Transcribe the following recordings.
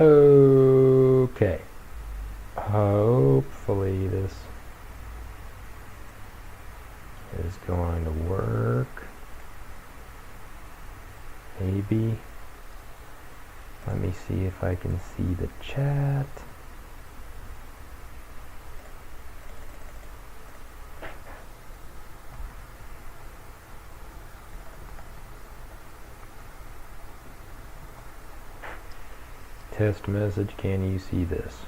Okay. Hopefully this is going to work. Maybe. Let me see if I can see the chat. Test message, can you see this?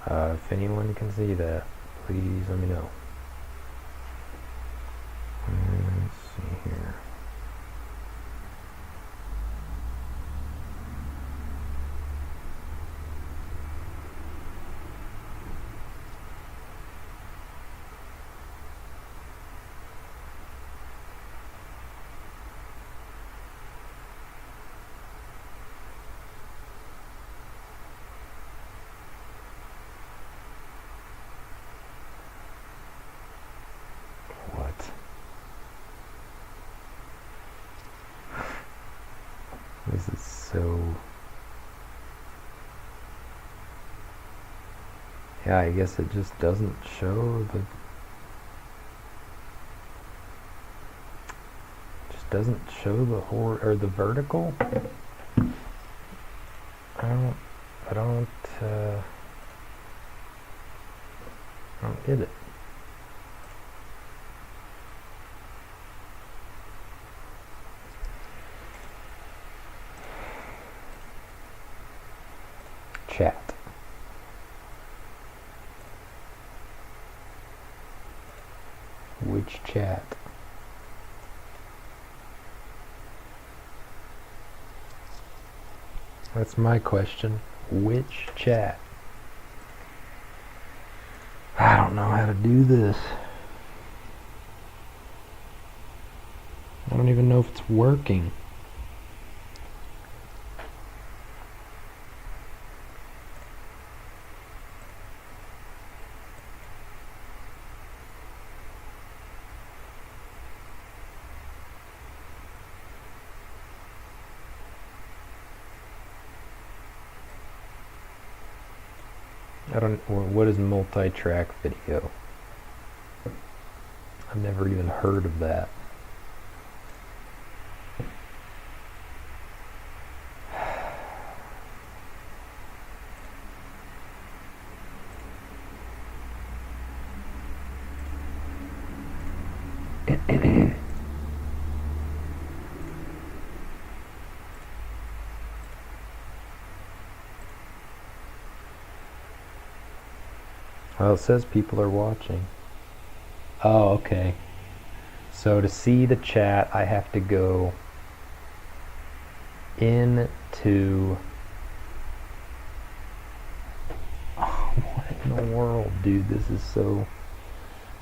If anyone can see that, please let me know. Let's see here. This is so... Yeah, I guess it just doesn't show the... Just doesn't show the or the vertical. I don't get it. Chat. Which chat? That's my question. Which chat? I don't know how to do this. I don't even know if it's working. What is multi-track video? I've never even heard of that. Well, it says people are watching. Oh, okay. So to see the chat, I have to go into... Oh, what in the world, dude? This is so...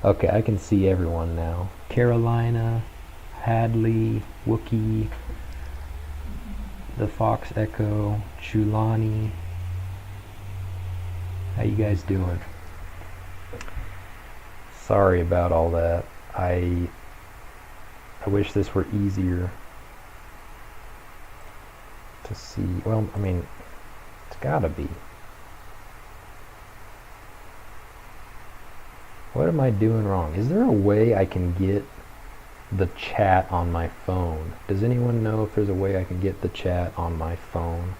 Okay, I can see everyone now. Carolina, Hadley, Wookie, the Fox Echo, Chulani. How you guys doing? Sorry about all that. I wish this were easier to see. Well, I mean, it's gotta be. What am I doing wrong? Is there a way I can get the chat on my phone? Does anyone know if there's a way I can get the chat on my phone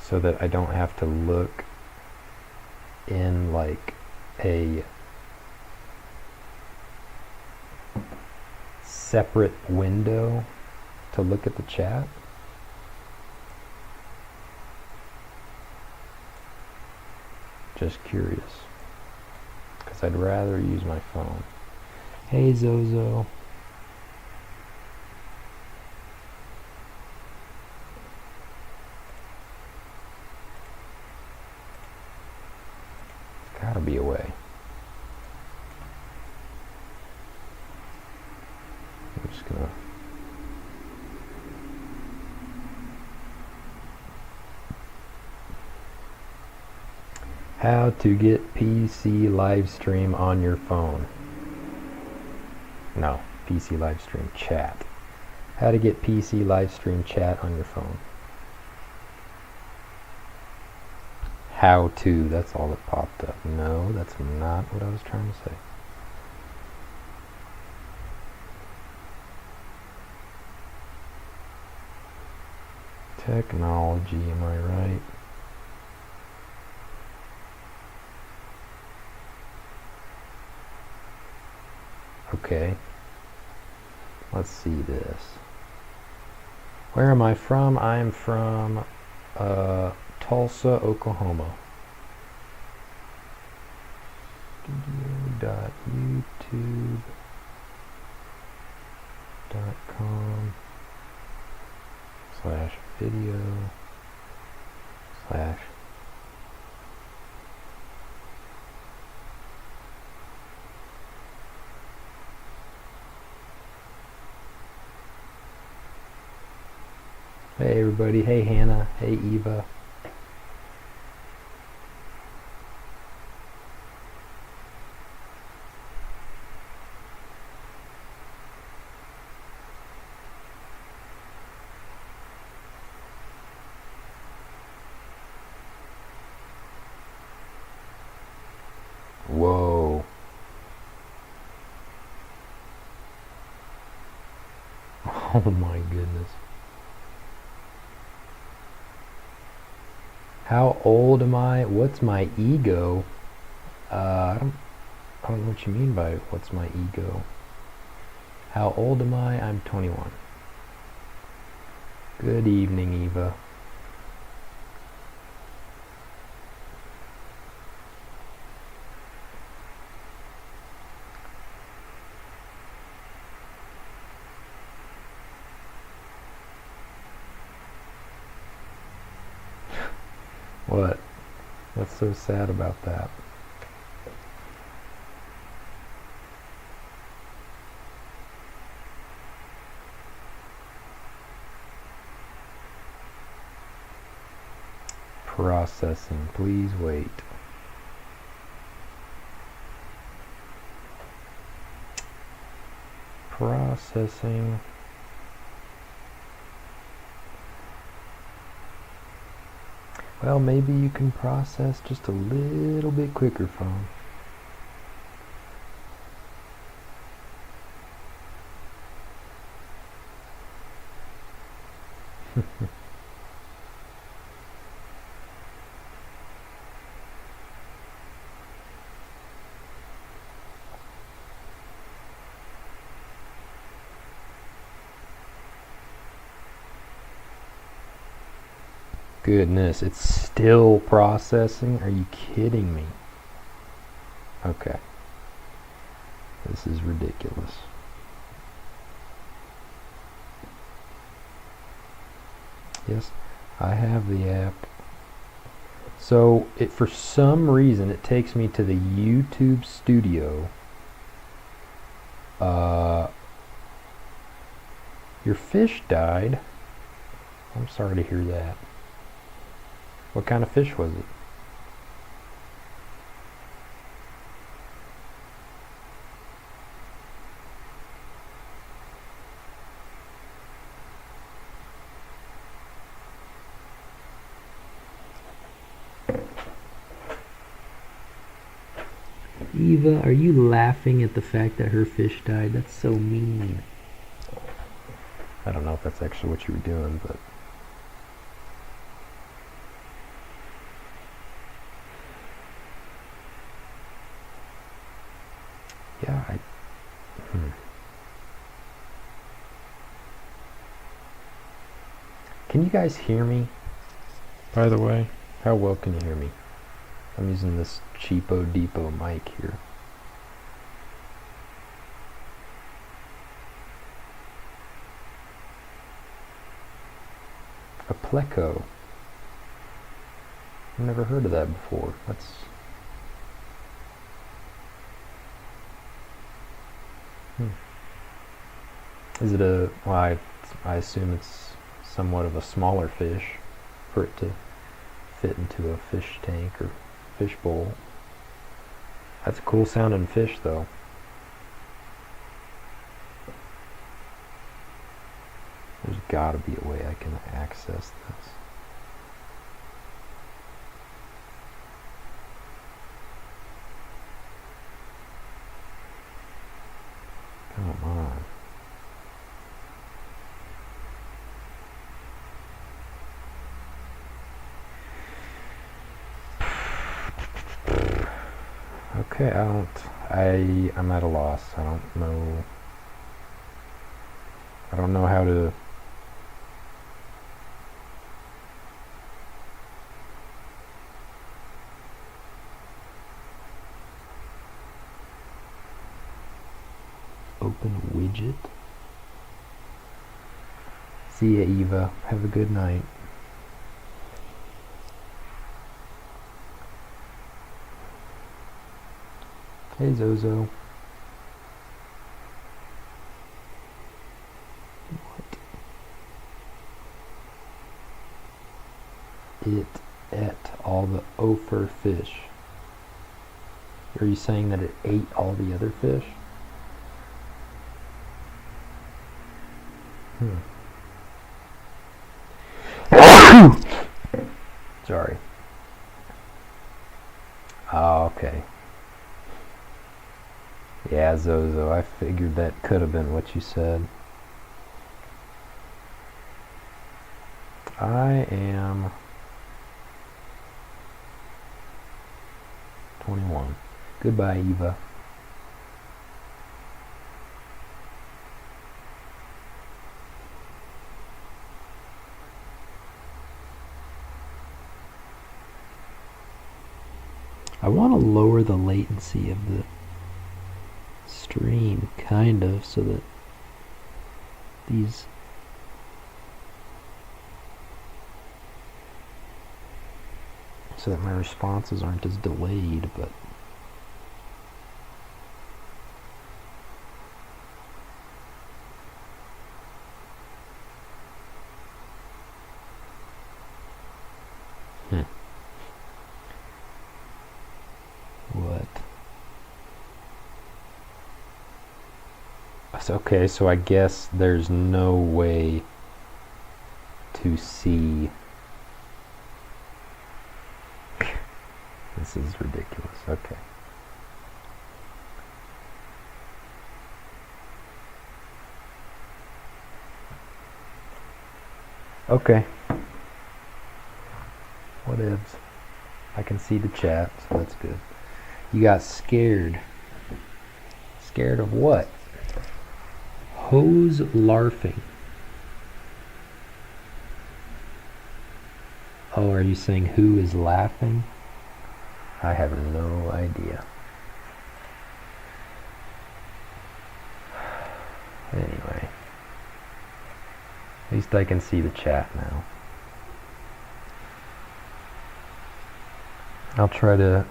so that I don't have to look in like a separate window to look at the chat? Just curious, because I'd rather use my phone. Hey Zozo. There's gotta be a way. I'm just gonna... How to get PC live stream on your phone. PC live stream chat. How to get PC live stream chat on your phone. How to, that's all that popped up. No, that's not what I was trying to say. Technology, am I right? Okay. Let's see this. Where am I from? I'm from Tulsa, Oklahoma. youtube.com/video/ Hey everybody, hey Hannah, hey Eva. Whoa. Oh my goodness. How old am I? What's my ego? I don't know what you mean by what's my ego. How old am I? I'm 21. Good evening, Eva. What? What's so sad about that? Processing. Please wait. Processing. Well, maybe you can process just a little bit quicker, phone. Goodness, it's still processing? Are you kidding me? Okay. This is ridiculous. Yes, I have the app. So, for some reason, it takes me to the YouTube studio. Your fish died? I'm sorry to hear that. What kind of fish was it? Eva, are you laughing at the fact that her fish died? That's so mean. I don't know if that's actually what you were doing, but... yeah, Can you guys hear me? By the way, how well can you hear me? I'm using this cheapo depot mic here. A pleco. I've never heard of that before. That's... Is it a... well, I assume it's somewhat of a smaller fish for it to fit into a fish tank or fish bowl. That's a cool sounding fish though. There's gotta be a way I can access this. Okay, I'm at a loss. I don't know how to. Open widget. See ya, Eva. Have a good night. Hey, Zozo. What? It ate all the ophir fish. Are you saying that it ate all the other fish? Sorry. Oh, okay. Yeah, Zozo, I figured that could have been what you said. I am 21. Goodbye, Eva. I want to lower the latency of the stream, kind of, so that my responses aren't as delayed, but what? Okay, so I guess there's no way to see. This is ridiculous. Okay. Okay. Whatevs. I can see the chat, so that's good. You got scared. Scared of what? Hose larfing. Oh, are you saying who is laughing? I have no idea. Anyway. At least I can see the chat now. I'll try to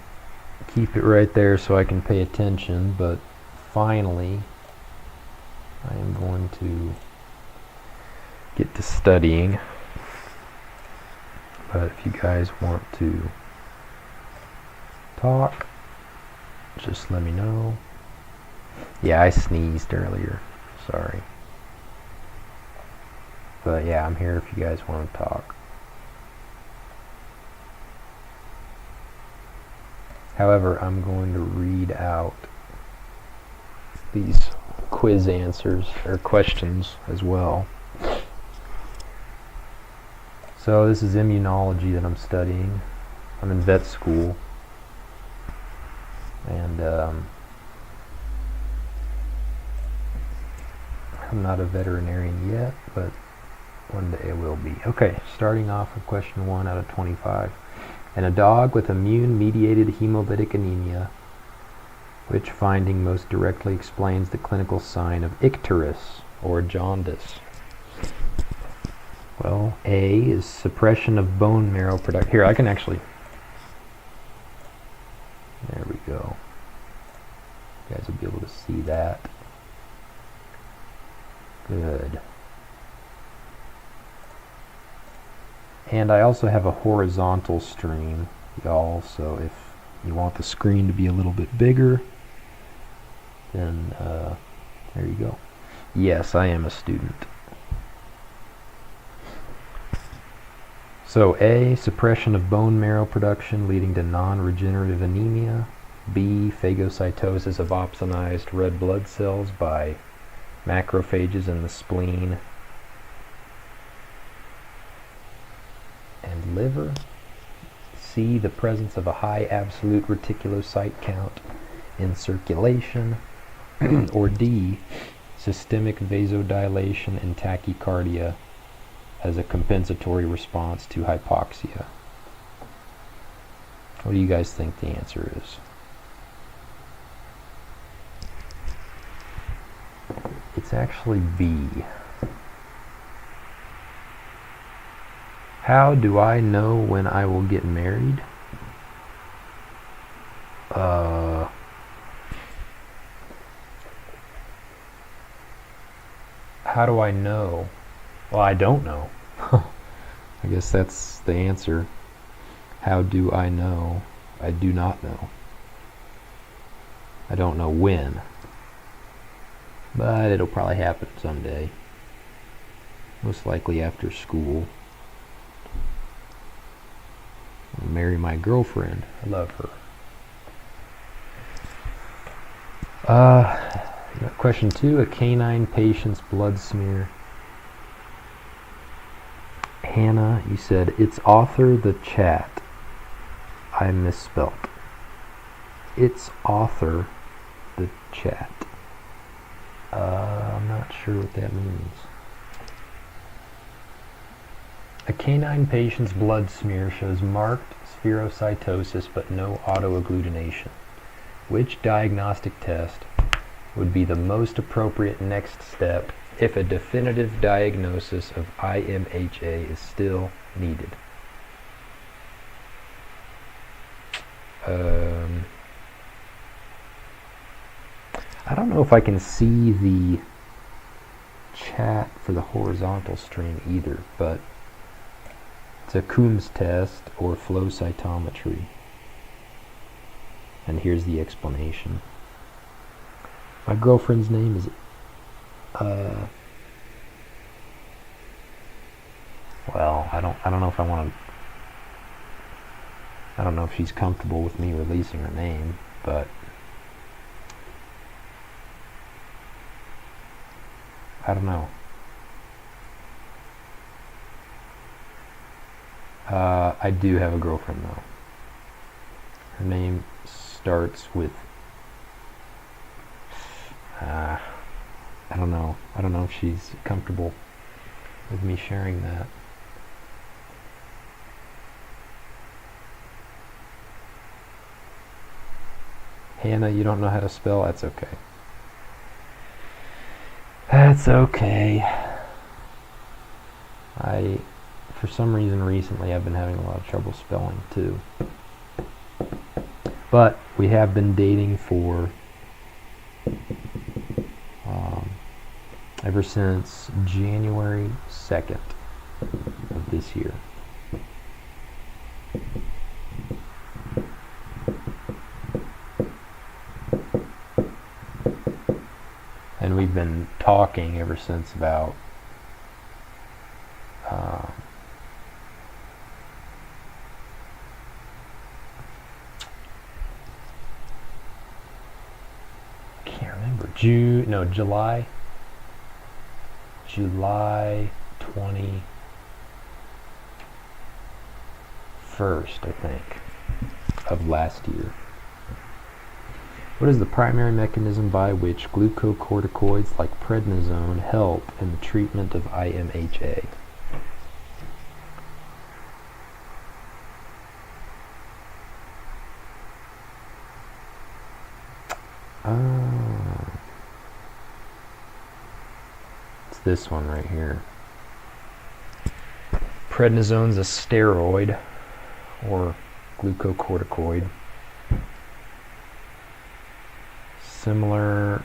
keep it right there so I can pay attention, but finally I am going to get to studying. But if you guys want to talk, just let me know. Yeah, I sneezed earlier. Sorry. But yeah, I'm here if you guys want to talk. However, I'm going to read out these quiz answers or questions as well. So this is immunology that I'm studying. I'm in vet school, and I'm not a veterinarian yet, but one day I will be. Okay, starting off with question 1 out of 25. In a dog with immune-mediated hemolytic anemia, which finding most directly explains the clinical sign of icterus or jaundice? Well, A is suppression of bone marrow production. Here, I can actually... There we go. You guys will be able to see that. Good. And I also have a horizontal stream, y'all, so if you want the screen to be a little bit bigger, then there you go. Yes, I am a student. So A, suppression of bone marrow production leading to non-regenerative anemia. B, phagocytosis of opsonized red blood cells by macrophages in the spleen and liver. C, the presence of a high absolute reticulocyte count in circulation, or D, systemic vasodilation and tachycardia as a compensatory response to hypoxia. What do you guys think the answer is? It's actually B. How do I know when I will get married? How do I know? Well, I don't know. I guess that's the answer. How do I know? I do not know. I don't know when. But it'll probably happen someday. Most likely after school. I'll marry my girlfriend. I love her. Question 2, a canine patient's blood smear. Hannah, you said, it's author the chat. I misspelled. It's author the chat. I'm not sure what that means. A canine patient's blood smear shows marked spherocytosis but no autoagglutination. Which diagnostic test would be the most appropriate next step if a definitive diagnosis of IMHA is still needed? I don't know if I can see the chat for the horizontal stream either, but it's a Coombs test or flow cytometry. And here's the explanation. My girlfriend's name is well, I don't know if I want to. I don't know if she's comfortable with me releasing her name, but I don't know. I do have a girlfriend though. Her name starts with I don't know. I don't know if she's comfortable with me sharing that. Hannah, you don't know how to spell? That's okay. That's okay. For some reason recently, I've been having a lot of trouble spelling too. But we have been dating for ever since January 2nd of this year. And we've been talking ever since about can't remember, July 21st, I think, of last year. What is the primary mechanism by which glucocorticoids like prednisone help in the treatment of IMHA? It's this one right here. Prednisone's a steroid or glucocorticoid. Similar,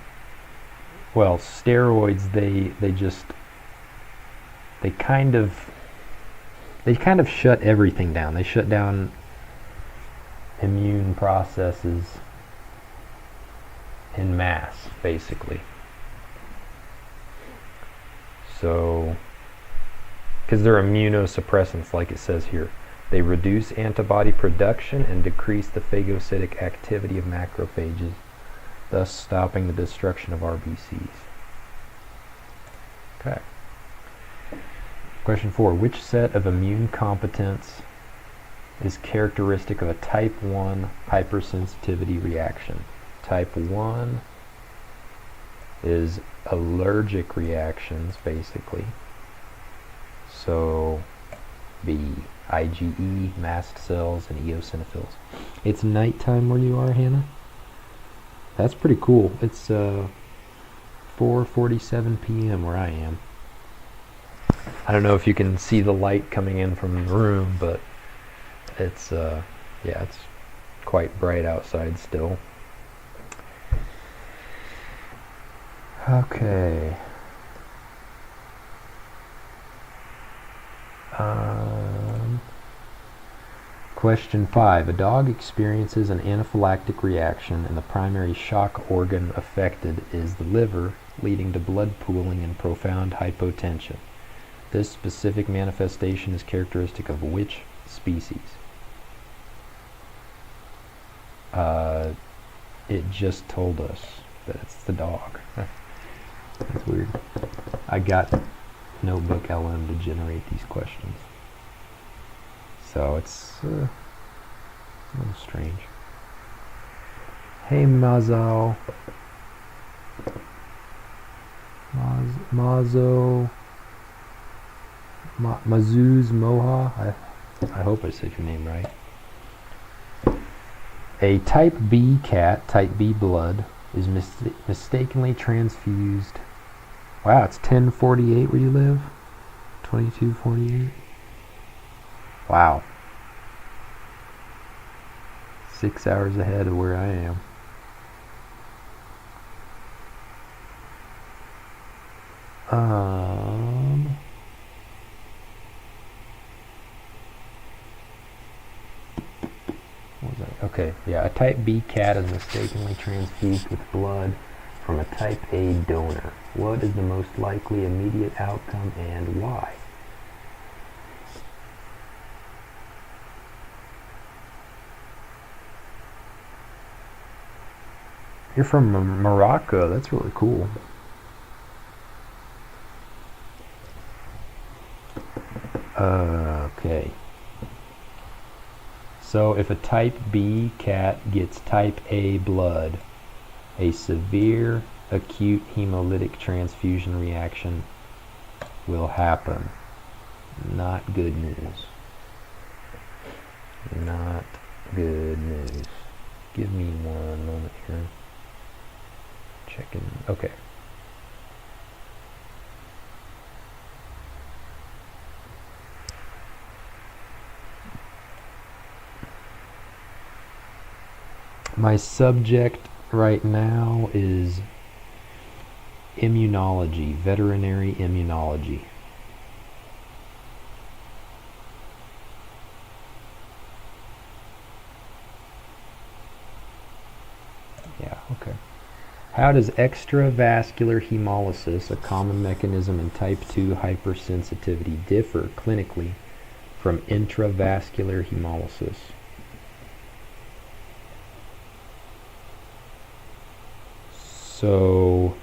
well, steroids, they kind of shut everything down. They shut down immune processes en masse, basically. So, because they're immunosuppressants, like it says here, they reduce antibody production and decrease the phagocytic activity of macrophages, thus stopping the destruction of RBCs. Okay. Question 4. Which set of immune competence is characteristic of a type 1 hypersensitivity reaction? Type 1 is allergic reactions, basically. So B, IgE, mast cells, and eosinophils. It's nighttime where you are, Hannah? That's pretty cool. It's 4:47 p.m. where I am. I don't know if you can see the light coming in from the room, but it's yeah, it's quite bright outside still. Okay. Question 5. A dog experiences an anaphylactic reaction and the primary shock organ affected is the liver, leading to blood pooling and profound hypotension. This specific manifestation is characteristic of which species? It just told us that it's the dog. That's weird. I got Notebook LM to generate these questions. So it's a little strange. Hey Mazo. Mazuz Moha. I hope I said your name right. A type B cat, type B blood, is mistakenly transfused. Wow, it's 10:48 where you live? 22:48? Wow. 6 hours ahead of where I am. What was that? Okay, yeah, a type B cat is mistakenly transfused with blood from a type A donor. What is the most likely immediate outcome and why? You're from Morocco. That's really cool. Okay. So if a type B cat gets type A blood, a severe acute hemolytic transfusion reaction will happen. Not good news. Not good news. Give me one moment here. Checking. Okay. My subject right now is immunology, veterinary immunology. Yeah, okay. How does extravascular hemolysis, a common mechanism in type 2 hypersensitivity, differ clinically from intravascular hemolysis? So,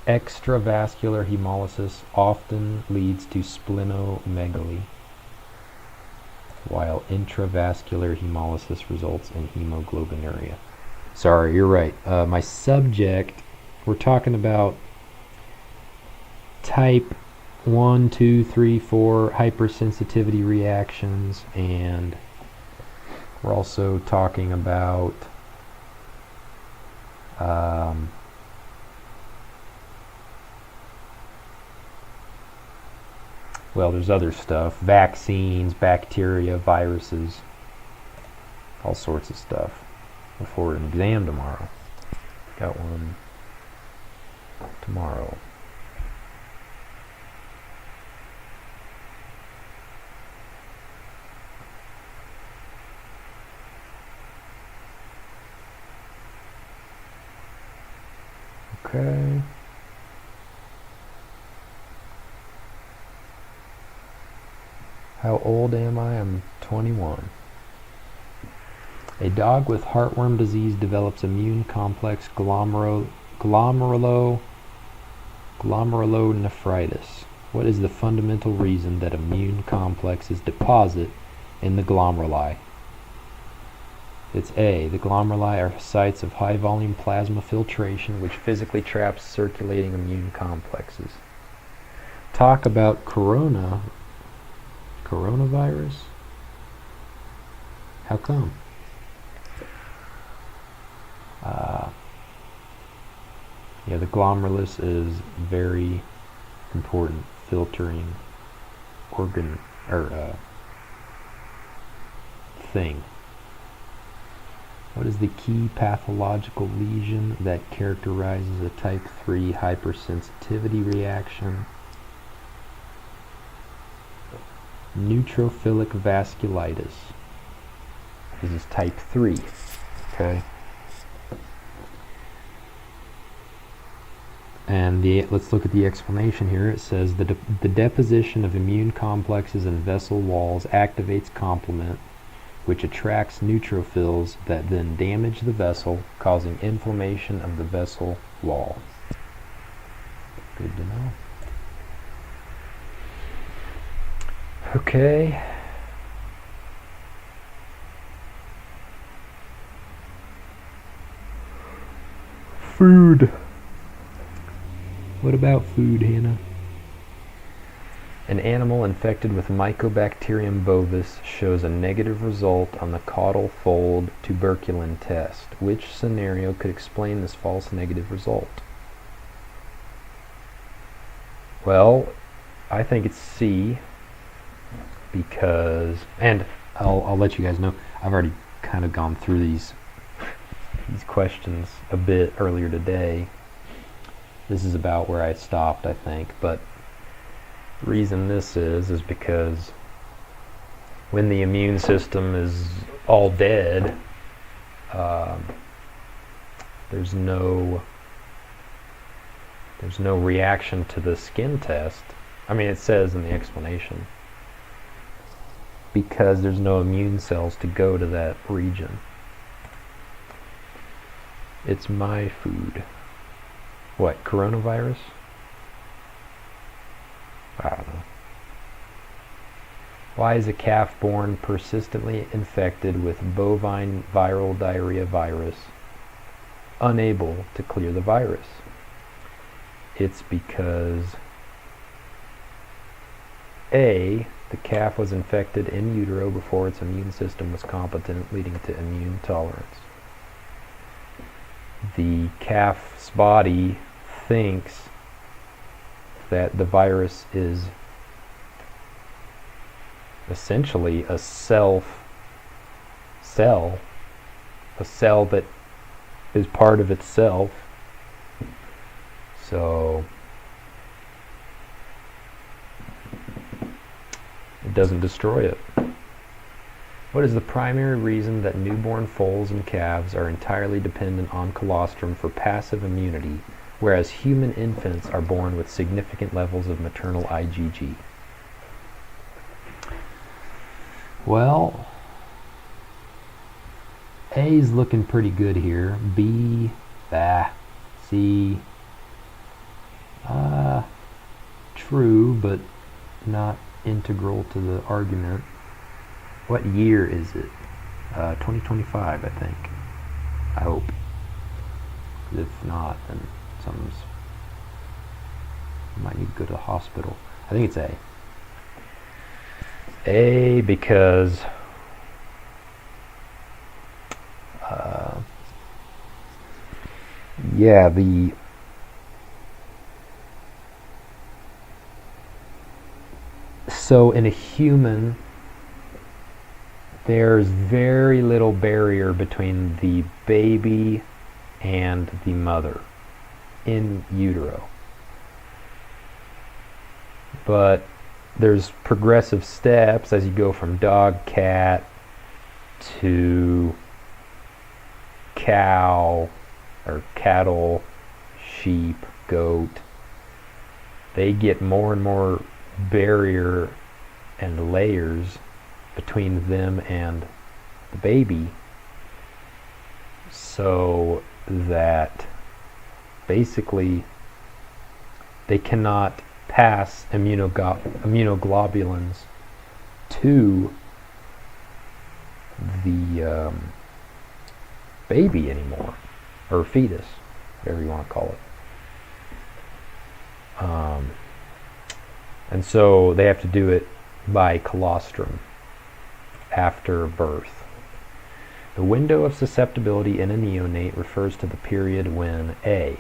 extravascular hemolysis often leads to splenomegaly, while intravascular hemolysis results in hemoglobinuria. Sorry, you're right. My subject, we're talking about type 1, 2, 3, 4 hypersensitivity reactions, and we're also talking about well, there's other stuff. Vaccines, bacteria, viruses, all sorts of stuff. Before an exam tomorrow. Got one tomorrow. Okay. How old am I? I'm 21. A dog with heartworm disease develops immune complex glomerulonephritis. What is the fundamental reason that immune complexes deposit in the glomeruli? It's A. The glomeruli are sites of high volume plasma filtration which physically traps circulating immune complexes. Talk about coronavirus? How come? Yeah, the glomerulus is very important filtering organ or thing. What is the key pathological lesion that characterizes a type 3 hypersensitivity reaction? Neutrophilic vasculitis. This is type 3. Okay. And let's look at the explanation here. It says the deposition of immune complexes in vessel walls activates complement, which attracts neutrophils that then damage the vessel, causing inflammation of the vessel wall. Good to know. Okay. Food. What about food, Hannah? An animal infected with Mycobacterium bovis shows a negative result on the caudal fold tuberculin test. Which scenario could explain this false negative result? Well, I think it's C, because, and I'll let you guys know, I've already kind of gone through these questions a bit earlier today. This is about where I stopped, I think, but the reason this is because when the immune system is all dead, there's no reaction to the skin test. I mean, it says in the explanation, because there's no immune cells to go to that region. It's my food. What, coronavirus? I don't know. Why is a calf born persistently infected with bovine viral diarrhea virus unable to clear the virus? It's because A, the calf was infected in utero before its immune system was competent, leading to immune tolerance. The calf's body thinks that the virus is essentially a cell that is part of itself. So it doesn't destroy it. What is the primary reason that newborn foals and calves are entirely dependent on colostrum for passive immunity, whereas human infants are born with significant levels of maternal IgG? Well, A's looking pretty good here. B, C, true, but not integral to the argument. What year is it? 2025, I think. I hope. If not, then might need to go to the hospital. I think it's A. A, because so in a human, there's very little barrier between the baby and the mother in utero. But there's progressive steps as you go from dog, cat to cow or cattle, sheep, goat. They get more and more barrier and layers between them and the baby, so that basically they cannot pass immunoglobulins to the baby anymore, or fetus, whatever you want to call it. And so they have to do it by colostrum after birth. The window of susceptibility in a neonate refers to the period when A.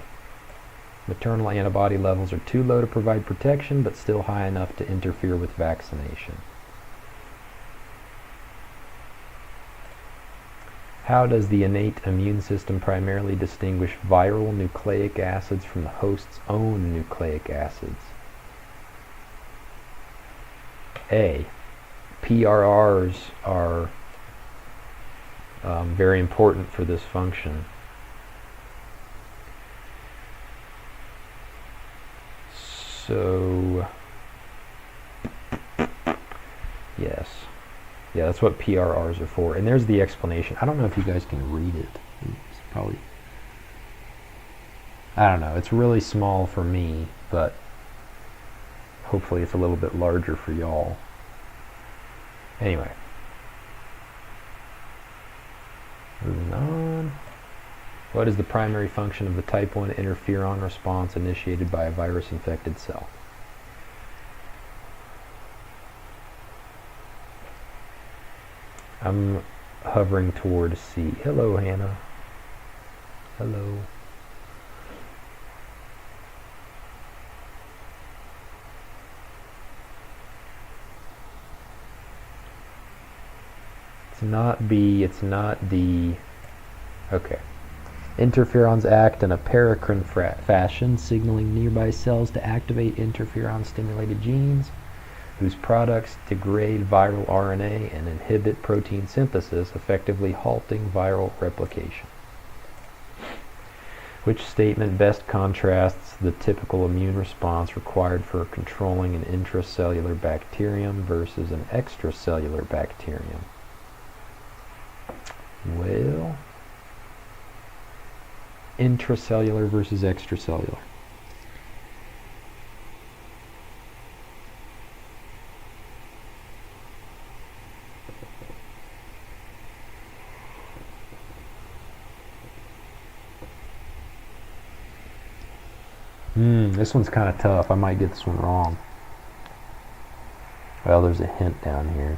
Maternal antibody levels are too low to provide protection, but still high enough to interfere with vaccination. How does the innate immune system primarily distinguish viral nucleic acids from the host's own nucleic acids? A. PRRs are very important for this function. So, yes. Yeah, that's what PRRs are for. And there's the explanation. I don't know if you guys can read it. It's probably, I don't know. It's really small for me, but hopefully it's a little bit larger for y'all. Anyway. Moving on. What is the primary function of the type 1 interferon response initiated by a virus-infected cell? I'm hovering toward C. Hello, Hannah. Hello. It's not B, it's not D. Okay. Interferons act in a paracrine fashion, signaling nearby cells to activate interferon-stimulated genes, whose products degrade viral RNA and inhibit protein synthesis, effectively halting viral replication. Which statement best contrasts the typical immune response required for controlling an intracellular bacterium versus an extracellular bacterium? Well, intracellular versus extracellular. This one's kind of tough. I might get this one wrong. Well, there's a hint down here.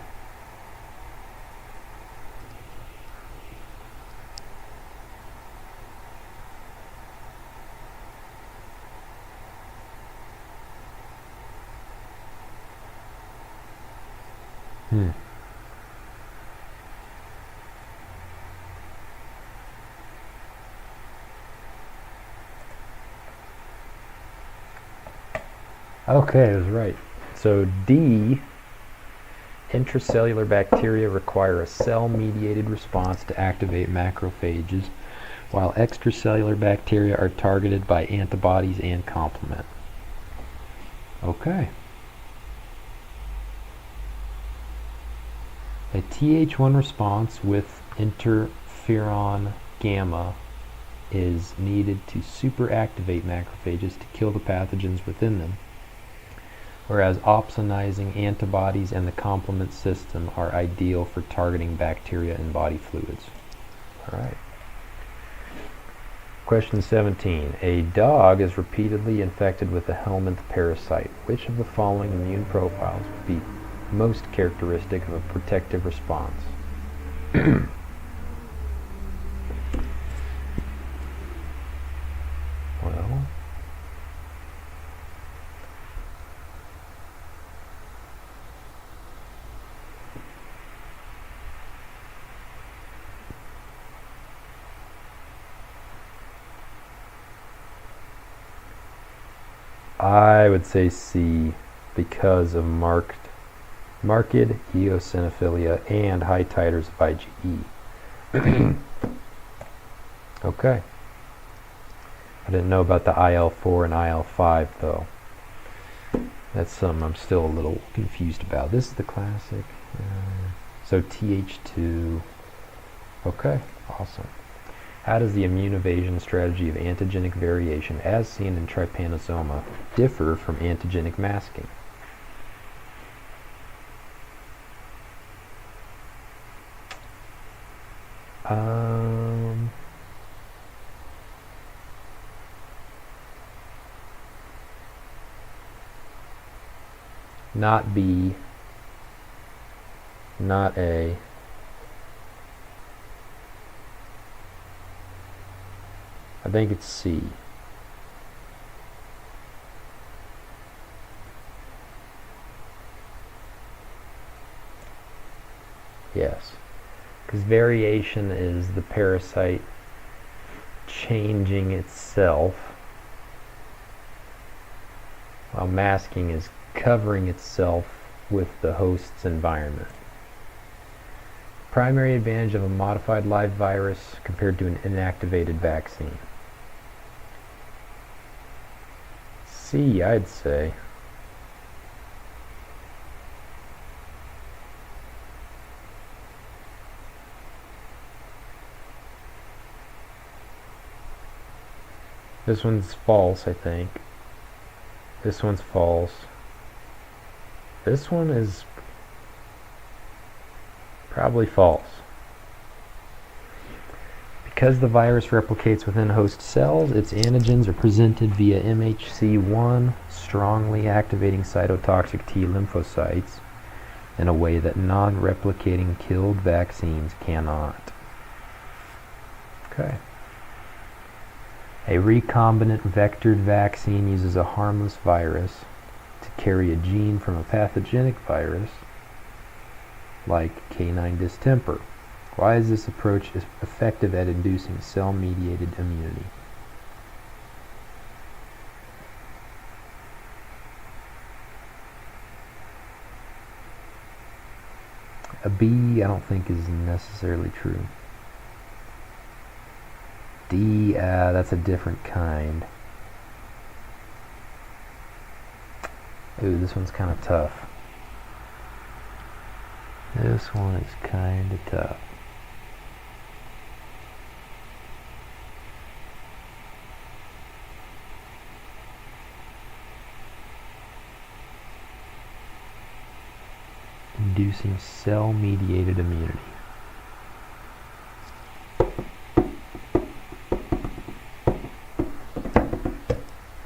Okay, I was right. So D, intracellular bacteria require a cell-mediated response to activate macrophages, while extracellular bacteria are targeted by antibodies and complement. Okay. A Th1 response with interferon gamma is needed to superactivate macrophages to kill the pathogens within them, whereas opsonizing antibodies and the complement system are ideal for targeting bacteria and body fluids. All right. Question 17. A dog is repeatedly infected with a helminth parasite. Which of the following immune profiles would be most characteristic of a protective response? Well, I would say C, because of marked eosinophilia and high titers of IgE. Okay. I didn't know about the IL-4 and IL-5 though. That's something I'm still a little confused about. This is the classic. So Th2. Okay, awesome. How does the immune evasion strategy of antigenic variation, as seen in trypanosoma, differ from antigenic masking? not B, not A. I think it's C. Yes, because variation is the parasite changing itself, while masking is covering itself with the host's environment. Primary advantage of a modified live virus compared to an inactivated vaccine. C, I'd say. This one's false, I think. This one's false. This one is probably false. Because the virus replicates within host cells, its antigens are presented via MHC1, strongly activating cytotoxic T lymphocytes in a way that non-replicating killed vaccines cannot. Okay. A recombinant vectored vaccine uses a harmless virus to carry a gene from a pathogenic virus, like canine distemper. Why is this approach effective at inducing cell-mediated immunity? A B, I don't think is necessarily true. D, that's a different kind. Ooh, this one's kind of tough. This one is kind of tough. Inducing cell-mediated immunity.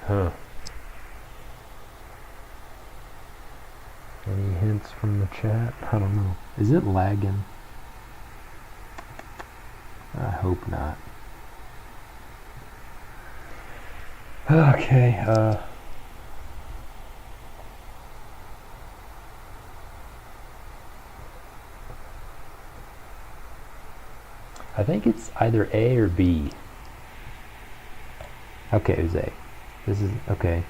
Huh. Any hints from the chat? I don't know. Is it lagging? I hope not. Okay, I think it's either A or B. Okay, it was A. This is, okay.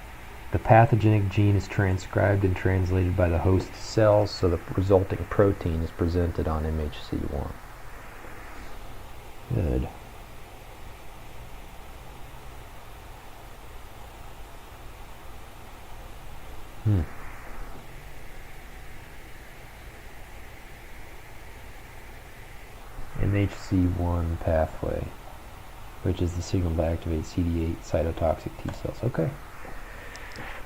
The pathogenic gene is transcribed and translated by the host cells, so the resulting protein is presented on MHC1. Good. MHC1 pathway, which is the signal to activate CD8 cytotoxic T cells. Okay.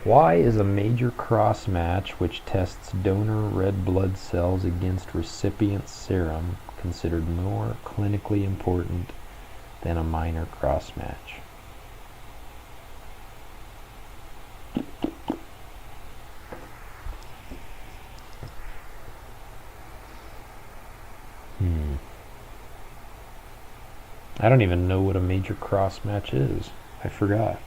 Why is a major cross match which tests donor red blood cells against recipient serum considered more clinically important than a minor cross match? I don't even know what a major cross match is. I forgot.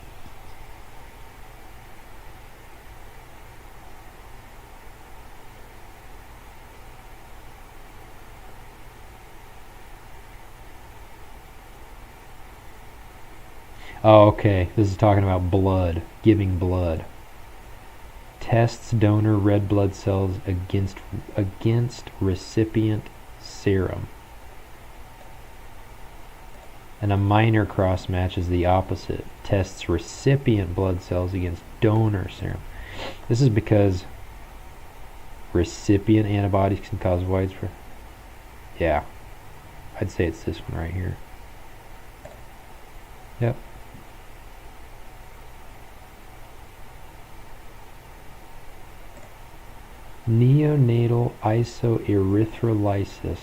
Oh, okay. This is talking about blood, giving blood. Tests donor red blood cells against recipient serum. And a minor cross match is the opposite. Tests recipient blood cells against donor serum. This is because recipient antibodies can cause widespread. Yeah. I'd say it's this one right here. Yep. Neonatal isoerythrolysis,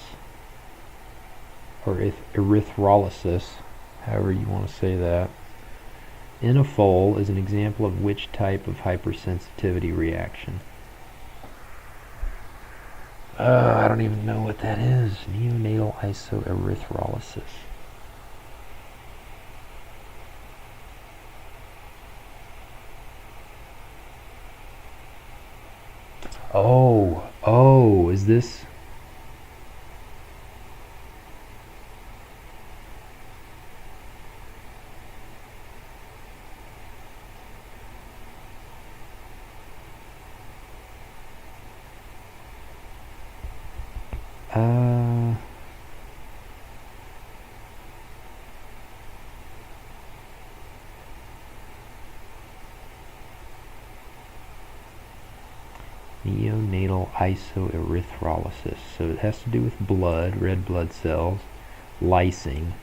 or erythrolysis, however you want to say that, in a foal is an example of which type of hypersensitivity reaction? I don't even know what that is. Neonatal isoerythrolysis. Oh, is this? Uh, Neonatal isoerythrolysis. So it has to do with blood, red blood cells, lysing.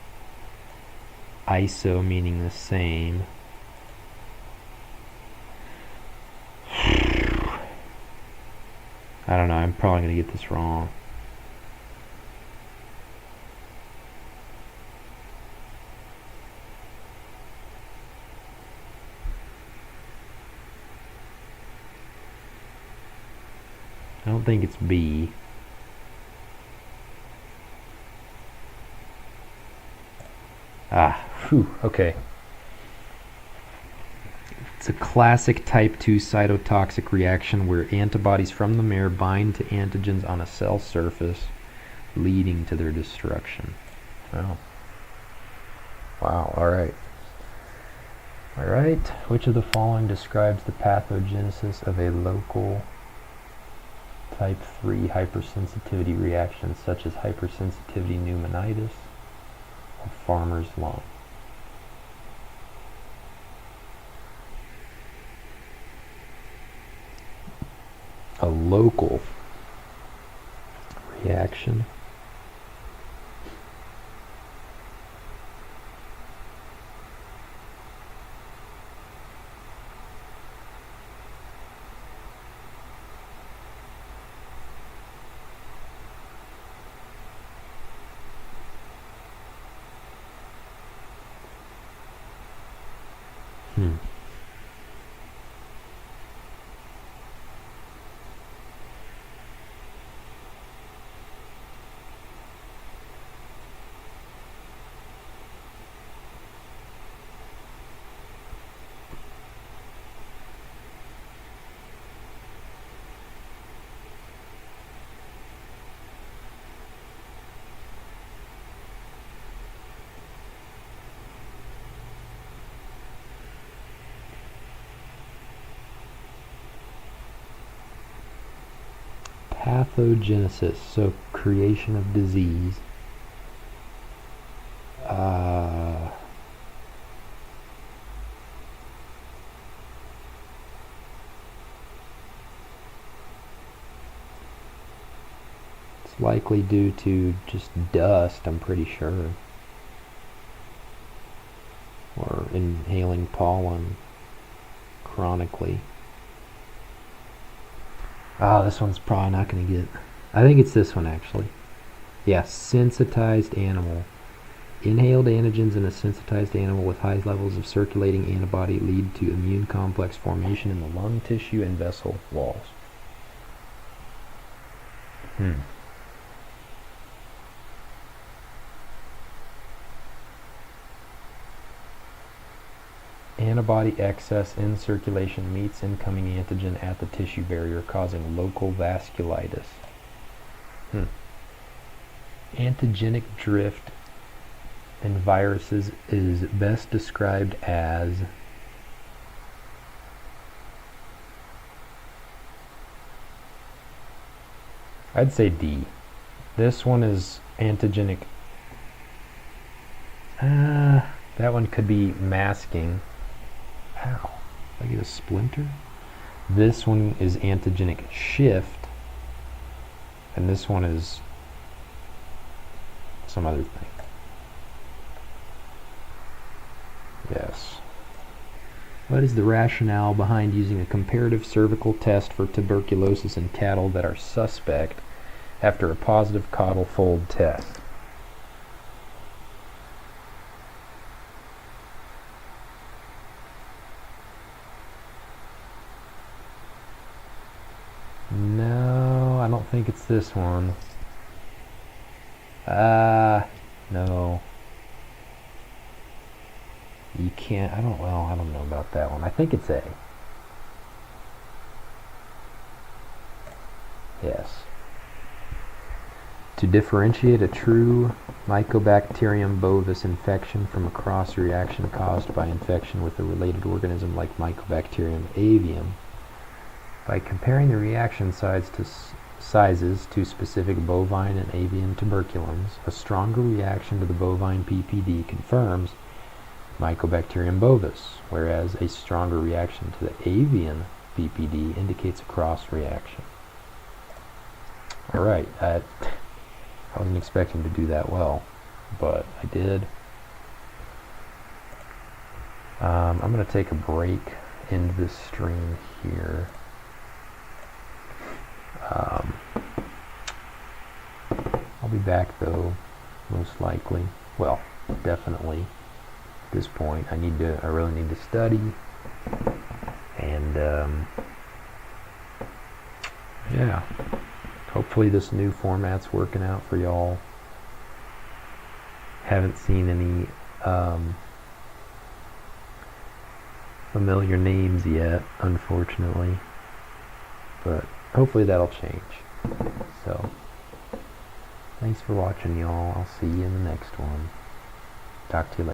Iso meaning the same. I don't know, I'm probably going to get this wrong. I don't think it's B. Okay. It's a classic type 2 cytotoxic reaction where antibodies from the mare bind to antigens on a cell surface, leading to their destruction. Oh. Wow, alright. Alright, which of the following describes the pathogenesis of a local type 3 hypersensitivity reaction, such as hypersensitivity pneumonitis or farmer's lung? A local reaction. Pathogenesis, so creation of disease. It's likely due to just dust, I'm pretty sure. Or inhaling pollen chronically. This one's probably not going to get... I think it's this one, actually. Yeah, sensitized animal. Inhaled antigens in a sensitized animal with high levels of circulating antibody lead to immune complex formation in the lung tissue and vessel walls. Antibody excess in circulation meets incoming antigen at the tissue barrier, causing local vasculitis. Antigenic drift in viruses is best described as I'd say D. This one is antigenic. That one could be masking. Ow. Did I get a splinter? This one is antigenic shift. And this one is some other thing. Yes. What is the rationale behind using a comparative cervical test for tuberculosis in cattle that are suspect after a positive caudal fold test? No, I don't think it's this one. No. You can't, I don't know about that one. I think it's A. Yes. To differentiate a true Mycobacterium bovis infection from a cross-reaction caused by infection with a related organism like Mycobacterium avium, by comparing the reaction sizes to specific bovine and avian tuberculums, a stronger reaction to the bovine PPD confirms Mycobacterium bovis, whereas a stronger reaction to the avian PPD indicates a cross-reaction. Alright, I wasn't expecting to do that well, but I did. I'm going to take a break into this stream here. I'll be back though, most likely. Well, definitely. At this point, I really need to study, and yeah. Hopefully this new format's working out for y'all. Haven't seen any familiar names yet, unfortunately. But hopefully that'll change. So, thanks for watching, y'all. I'll see you in the next one. Talk to you later.